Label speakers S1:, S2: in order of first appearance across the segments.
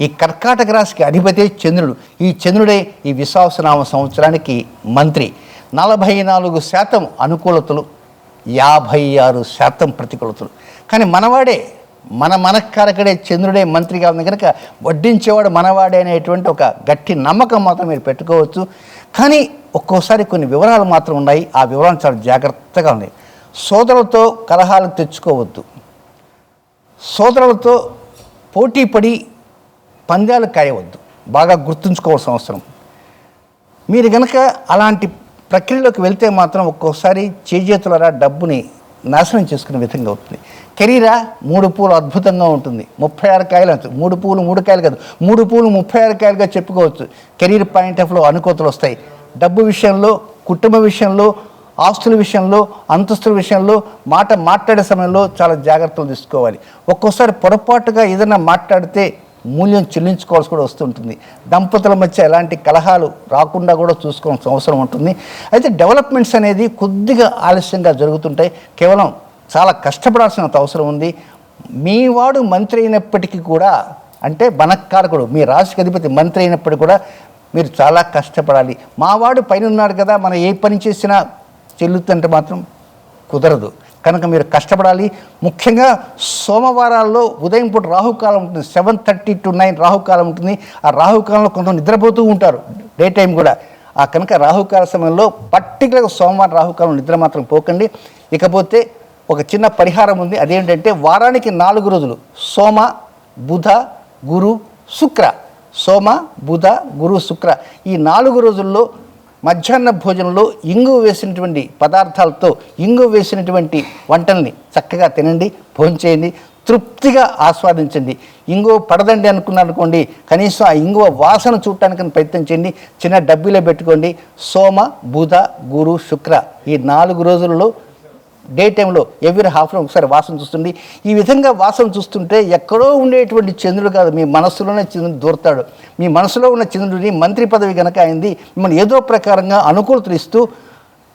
S1: ఈ కర్కాటక రాశికి అధిపతి చంద్రుడు. ఈ చంద్రుడే ఈ విశ్వావసునామ సంవత్సరానికి మంత్రి. 44% అనుకూలతలు, 56% ప్రతికూలతలు. కానీ మనవాడే, మనకారకుడే చంద్రుడే మంత్రిగా ఉంది కనుక వడ్డించేవాడు మనవాడే అనేటువంటి ఒక గట్టి నమ్మకం మాత్రం మీరు పెట్టుకోవచ్చు. కానీ ఒక్కోసారి కొన్ని వివరాలు మాత్రం ఉన్నాయి. ఆ వివరాలు చాలా జాగ్రత్తగా ఉన్నాయి. సోదరులతో కలహాలకు తెచ్చుకోవద్దు. సోదరులతో పోటీపడి పందాలు కాయవద్దు. బాగా గుర్తుంచుకోవాల్సిన అవసరం. మీరు కనుక అలాంటి ప్రక్రియలోకి వెళ్తే మాత్రం ఒక్కోసారి చేజేతులరా డబ్బుని నాశనం చేసుకునే విధంగా అవుతుంది. కెరీరా 3 పూలు అద్భుతంగా ఉంటుంది. 36 కాయలు అంటుంది. 3 పూలు 3 కాయలు కాదు, 3 పూలు 36 కాయలుగా చెప్పుకోవచ్చు. కెరీర్ పాయింట్ ఆఫ్లో అనుకూలతలు వస్తాయి. డబ్బు విషయంలో, కుటుంబ విషయంలో, ఆస్తుల విషయంలో, అంతస్తుల విషయంలో, మాట్లాడే సమయంలో చాలా జాగ్రత్తలు తీసుకోవాలి. ఒక్కోసారి పొరపాటుగా ఏదైనా మాట్లాడితే మూల్యం చెల్లించుకోవాల్సి కూడా వస్తుంటుంది. దంపతుల మధ్య ఎలాంటి కలహాలు రాకుండా కూడా చూసుకోవాల్సిన అవసరం ఉంటుంది. అయితే డెవలప్మెంట్స్ అనేది కొద్దిగా ఆలస్యంగా జరుగుతుంటాయి. కేవలం చాలా కష్టపడాల్సిన అవసరం ఉంది. మీ వాడు మంత్రి అయినప్పటికీ కూడా, అంటే బనక్కారకుడు మీ రాశికి అధిపతి మంత్రి అయినప్పటికీ కూడా మీరు చాలా కష్టపడాలి. మావాడు పైన ఉన్నాడు కదా, మనం ఏ పని చేసినా చెల్లుతుంటే మాత్రం కుదరదు. కనుక మీరు కష్టపడాలి. ముఖ్యంగా సోమవారాల్లో ఉదయం పూట రాహుకాలం ఉంటుంది. 7:30 to 9 రాహుకాలం ఉంటుంది. ఆ రాహుకాలంలో కొంత నిద్రపోతూ ఉంటారు, డే టైం కూడా. ఆ కనుక రాహుకాల సమయంలో పర్టికులర్గా సోమవారం రాహుకాలం నిద్ర మాత్రం పోకండి. ఇకపోతే ఒక చిన్న పరిహారం ఉంది. అదేంటంటే వారానికి 4 రోజులు సోమ, బుధ, గురు, శుక్ర. సోమ, బుధ, గురు, శుక్ర ఈ 4 రోజుల్లో మధ్యాహ్న భోజనంలో ఇంగు వేసినటువంటి పదార్థాలతో, ఇంగు వేసినటువంటి వంటల్ని చక్కగా తినండి, భోంచేయండి, తృప్తిగా ఆస్వాదించండి. ఇంగువ పడదండి అనుకున్నారనుకోండి, కనీసం ఆ ఇంగువ వాసన చూడటానికి ప్రయత్నం చేయండి. చిన్న డబ్బీలో పెట్టుకోండి. సోమ, బుధ, గురు, శుక్ర ఈ 4 రోజుల్లో డే టైంలో ఎవ్రీ హాఫ్లో ఒకసారి వాసన చూస్తుంది. ఈ విధంగా వాసన చూస్తుంటే ఎక్కడో ఉండేటువంటి చంద్రుడు కాదు, మీ మనస్సులోనే చంద్రుడు దూరతాడు. మీ మనసులో ఉన్న చంద్రుడిని మంత్రి పదవి కనుక అయింది మిమ్మల్ని ఏదో ప్రకారంగా అనుకూలతలు ఇస్తూ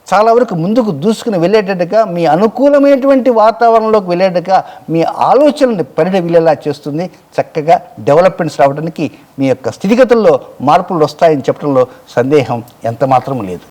S1: చాలా వరకు ముందుకు దూసుకుని వెళ్ళేటట్టుగా, మీ అనుకూలమైనటువంటి వాతావరణంలోకి వెళ్ళేట్టుగా మీ ఆలోచనని పరిణమిల్లేలా చేస్తుంది. చక్కగా డెవలప్మెంట్స్ రావడానికి మీ యొక్క స్థితిగతుల్లో మార్పులు వస్తాయని చెప్పడంలో సందేహం ఎంత మాత్రం లేదు.